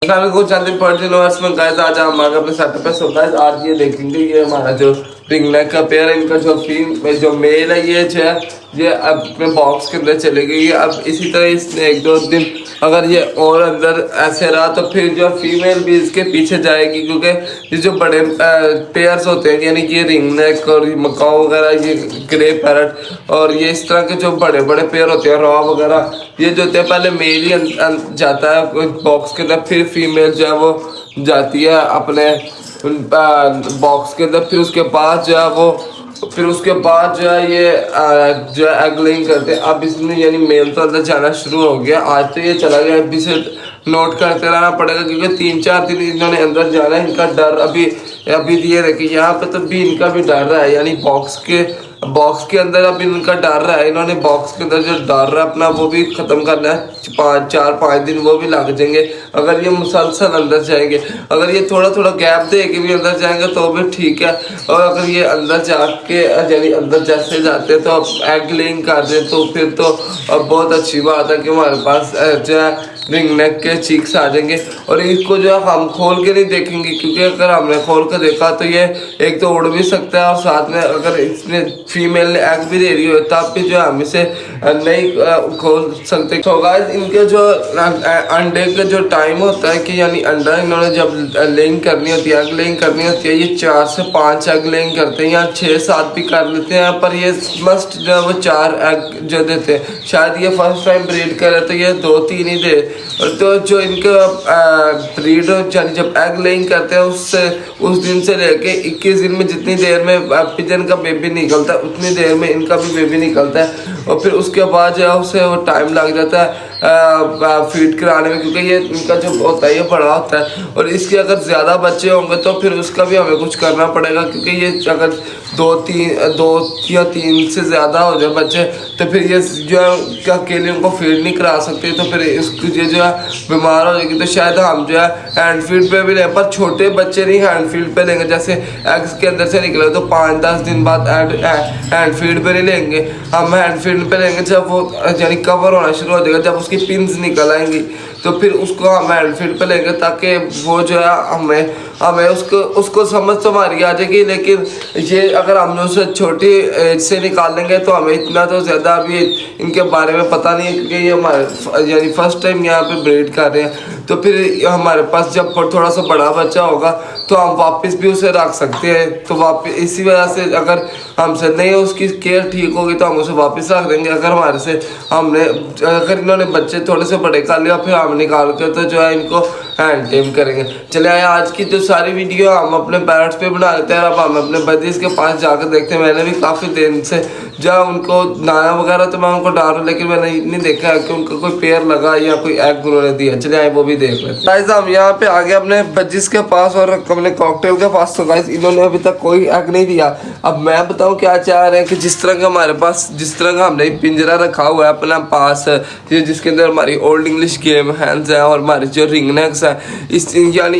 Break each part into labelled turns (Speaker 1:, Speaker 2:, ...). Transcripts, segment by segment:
Speaker 1: को चंद important universe में guys आज हम आगे अपने सेटअप पे। सो गाइस आज ये देखेंगे ये हमारा जो रिंग नेक का पेयर है, इनका जो मेल है ये अपने बॉक्स के अंदर चले गई है। अब इसी तरह इसने एक दो दिन अगर ये और अंदर ऐसे रहा तो फिर जो फीमेल भी इसके पीछे जाएगी, क्योंकि ये जो बड़े पेयर्स होते हैं यानी कि ये रिंग नेक और मकाओ वगैरह, ये ग्रे पैरट और ये इस तरह के जो बड़े बड़े पेयर होते हैं रॉ वगैरह, ये जो होते हैं पहले मेल ही जाता है बॉक्स के अंदर, फिर फीमेल जो है वो जाती है अपने बॉक्स के अंदर, फिर उसके बाद जो है वो जो है ये जो है एग लेइंग करते हैं। अब इसमें यानी मेल तो अंदर जाना शुरू हो गया, आज तो ये चला गया। अभी से नोट करते रहना पड़ेगा क्योंकि 3-4 दिन इन्होंने अंदर जाना है। इनका डर अभी ये देखिए यहाँ पे तो भी इनका भी डर रहा है, यानी बॉक्स के अंदर अभी इनका डर रहा है। इन्होंने बॉक्स के अंदर जो डर रहा है अपना वो भी ख़त्म करना है। 4-5 दिन वो भी लग जाएंगे अगर ये मुसलसल अंदर जाएंगे। अगर ये थोड़ा थोड़ा गैप दे के भी अंदर जाएंगे तो भी ठीक है, और अगर ये अंदर जाके यानी अंदर जैसे जाते हैं तो अब एग लेइंग कर दें तो फिर तो अब बहुत अच्छी बात है कि हमारे पास जो है रिंग नेक के चीक्स आ जाएंगे। और इसको जो है हम खोल के नहीं देखेंगे क्योंकि अगर हमने खोल कर देखा तो ये एक तो उड़ भी सकता है और साथ में अगर इसने फीमेल ने एग भी दे रही हो तब भी जो है हम इसे नहीं खोल सकते। तो गाइस इनके जो अंडे का जो टाइम होता है कि यानी अंडा इन्होंने जब लेइंग करनी होती है, एग लेइंग करनी होती है, ये 4 से 5 एग लेइंग करते हैं या 6-7 भी कर लेते हैं, पर ये मस्ट जो है वो 4 एग जो देते हैं। शायद ये फर्स्ट टाइम ब्रीड करे तो ये 2-3 ही दे। तो जो इनका ब्रीड यानी जब एग लेइंग करते हैं उस दिन से लेके 21 दिन में जितनी देर में पिजन का बेबी निकलता है उतनी देर में इनका भी बेबी निकलता है। और फिर उसके बाद जो है उसे वो टाइम लग जाता है फीड कराने में, क्योंकि ये इनका जो होता है ये बड़ा होता है। और इसके अगर ज़्यादा बच्चे होंगे तो फिर उसका भी हमें कुछ करना पड़ेगा, क्योंकि ये अगर 2 या 3 से ज़्यादा हो जाए बच्चे तो फिर ये जो है अकेले उनको फीड नहीं करा सकते, तो फिर इसकी जो है बीमार हो जाएगी। तो शायद हम जो है हैंड फीड पे भी लें, पर छोटे बच्चे नहीं हैंड फीड पे लेंगे। जैसे एग्स के अंदर से निकले तो 5-10 दिन बाद हैंड फीड पे नहीं लेंगे, हम हैंड फीड पे लेंगे जब वो यानी कवर होना शुरू हो जाएगा, जब उसकी पिंस निकल आएंगी तो फिर उसको हम हैंड फीड पे लेंगे, ताकि वो जो है हमें उसको समझ तो हमारी आ जाएगी। लेकिन ये अगर हम उसे छोटी एज से निकालेंगे तो हमें इतना तो ज़्यादा अभी इनके बारे में पता नहीं है, क्योंकि ये हमारे यानी फर्स्ट टाइम यहाँ पे ब्रीड कर रहे हैं। तो फिर हमारे पास जब थोड़ा सा बड़ा बच्चा होगा तो हम वापस भी उसे रख सकते हैं। तो वापस इसी वजह से अगर हमसे नहीं उसकी केयर ठीक होगी तो हम उसे वापस रख देंगे। अगर इन्होंने बच्चे थोड़े से बड़े कर लिया फिर हम निकाल कर तो जो है इनको हैंड टेम करेंगे। चले आए आज की जो सारी वीडियो हम अपने पैरट्स पे बना लेते हैं। अब हम अपने बजीज के पास जाकर देखते हैं। मैंने भी काफ़ी दिन से जब उनको दाना वगैरह तो मैं उनको डाल रहा हूँ, लेकिन मैंने नहीं देखा है कि उनको कोई पेयर लगा या कोई एग उन्होंने दिया। चले आए वो भी देख लेते हैं। गाइस हम यहाँ पे आ गए अपने बजीज के पास और अपने कॉकटेल के पास। तो गाइस इन्होंने अभी तक कोई एग नहीं दिया। अब मैं बताऊँ क्या चाह रहे हैं कि जिस तरह का हमारे पास जिस तरह का हमने पिंजरा रखा हुआ है अपना पास, जिसके अंदर हमारी ओल्ड इंग्लिश गेम हैंड्स है और हमारे जो रिंग नेक्स है, इस यानी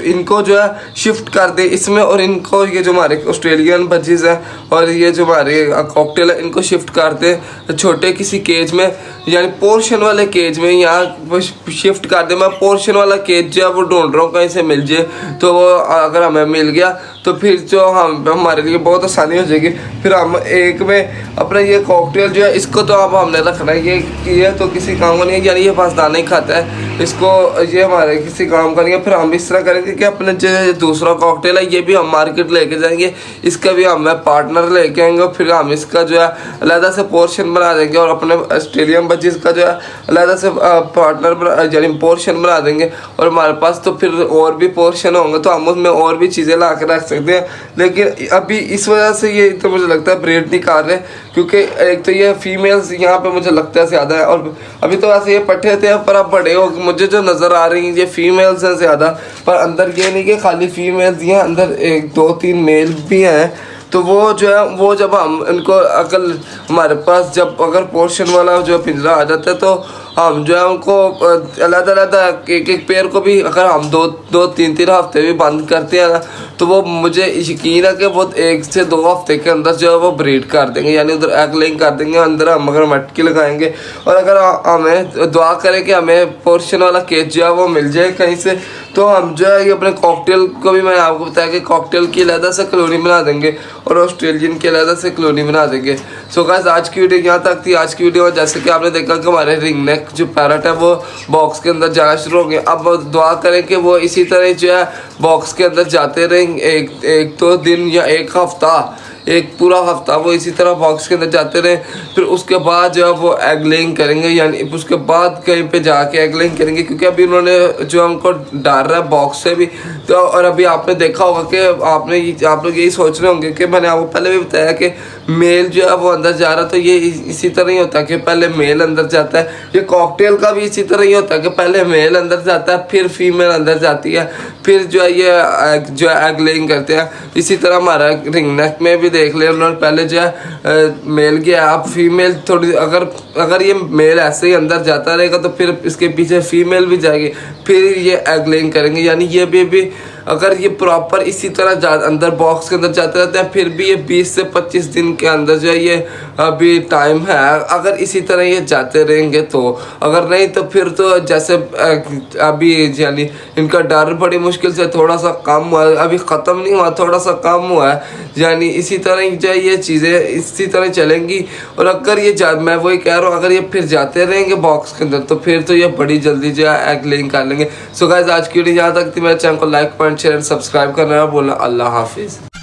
Speaker 1: इनको जो है शिफ्ट कर दे इसमें, और इनको ये जो हमारे ऑस्ट्रेलियन बजीज हैं और ये जो हमारे कॉकटेल है इनको शिफ्ट कर दे छोटे किसी केज में, यानी पोर्शन वाले केज में यहाँ शिफ्ट कर दे। मैं पोर्शन वाला केज जो है वो ढूंढ रहा हूँ कहीं से मिल जाए, तो वो अगर हमें मिल गया तो फिर जो हमारे लिए बहुत आसानी हो जाएगी। फिर हम एक में अपना ये कॉकटेल जो है इसको तो अब हमने रखना है, ये तो किसी काम का नहीं है, यानी ये बस दाना ही खाता है, इसको ये हमारे किसी काम का नहीं है। फिर हम इस तरह करेंगे कि अपने जो दूसरा कॉकटेल है ये भी हम मार्केट लेके जाएंगे, इसका भी हम पार्टनर लेके आएंगे। फिर हम इसका जो है अलहदा से पोर्शन बना देंगे और अपने ऑस्ट्रेलियन बच्चीज़ का जो है अलहदा से पार्टनर यानी पोर्शन बना देंगे। और हमारे पास तो फिर और भी पोर्शन होंगे तो हम उसमें और भी चीज़ें ला के रख सकते हैं। लेकिन अभी इस वजह से ये तो मुझे लगता है ब्रीड नहीं कर रहे, क्योंकि एक तो ये फीमेल्स यहाँ पे मुझे लगता है ज़्यादा है, और अभी तो ऐसे ये पट्टे थे पर अब बड़े हो मुझे जो नज़र आ रही हैं ये फीमेल्स हैं ज़्यादा। पर अंदर ये नहीं कि खाली फीमेल्स ही हैं, अंदर 1-2-3 मेल भी हैं। तो वो जो है वो जब हम इनको अकल हमारे पास जब अगर पोर्शन वाला जो पिंजरा आ जाता है तो हम जो है उनको अलग-अलग एक पेयर को भी अगर हम 2-3 हफ्ते भी बंद करते हैं ना तो वो मुझे यकीन है कि वो 1 से 2 हफ्ते के अंदर जो है वो ब्रीड कर देंगे, यानी उधर एग लेइंग कर देंगे, अंदर हम अगर मटकी लगाएंगे और अगर हमें दुआ करें कि हमें पोर्शन वाला केज जो है वो मिल जाए कहीं से, तो हम जो है ये अपने कॉकटेल को भी मैंने आपको बताया कि कॉकटेल की अलहदा से कॉलोनी बना देंगे और ऑस्ट्रेलियन की अलहदा से कॉलोनी बना देंगे। सो गाइस आज की वीडियो यहाँ तक थी। आज की वीडियो में जैसे कि आपने देखा कि हमारे रिंग नेक जो पैरट है वो बॉक्स के अंदर जाना शुरू हो गए। अब दुआ करें कि वो इसी तरह जो है बॉक्स के अंदर जाते रहें, एक 2 दिन या एक हफ्ता, एक पूरा हफ्ता वो इसी तरह बॉक्स के अंदर जाते रहे। फिर उसके बाद जो है वो एग लेइंग करेंगे, यानी उसके बाद कहीं पे जाके एग लेइंग करेंगे, क्योंकि अभी उन्होंने जो हमको डाल रहा है बॉक्स से भी। तो और अभी आपने देखा होगा कि आप लोग यही सोच रहे होंगे कि मैंने आपको पहले भी बताया कि मेल जो है वो अंदर जा रहा है, तो ये इसी तरह ही होता है कि पहले मेल अंदर जाता है। ये कॉकटेल का भी इसी तरह ही होता है कि पहले मेल अंदर जाता है, फिर फीमेल अंदर जाती है, फिर जो है ये जो है एग लेइंग करते हैं। इसी तरह हमारा रिंग नेक में भी देख ले, उन्होंने पहले जो है मेल गया, अब फीमेल थोड़ी, अगर ये मेल ऐसे ही अंदर जाता रहेगा तो फिर इसके पीछे फीमेल भी जाएगी, फिर ये एग लेइंग करेंगे। यानी ये भी अगर ये प्रॉपर इसी तरह अंदर बॉक्स के अंदर जाते रहते हैं, फिर भी ये 20 से 25 दिन के अंदर जो है ये अभी टाइम है, अगर इसी तरह ये जाते रहेंगे तो। अगर नहीं तो फिर तो जैसे अभी यानी इनका डर बड़ी मुश्किल से थोड़ा सा कम हुआ है, अभी ख़त्म नहीं हुआ, थोड़ा सा कम हुआ है, यानी इसी तरह जो है ये चीज़ें इसी तरह चलेंगी। और अगर ये मैं वही कह रहा हूँ, अगर ये फिर जाते रहेंगे बॉक्स के अंदर तो फिर तो ये बड़ी जल्दी जो है एग लेइंग कर लेंगे। सो गाइस आज की वीडियो यहाँ तक थी। मेरे चैनल को like, comment, share and subscribe करना बोला। अल्लाह हाफिज़।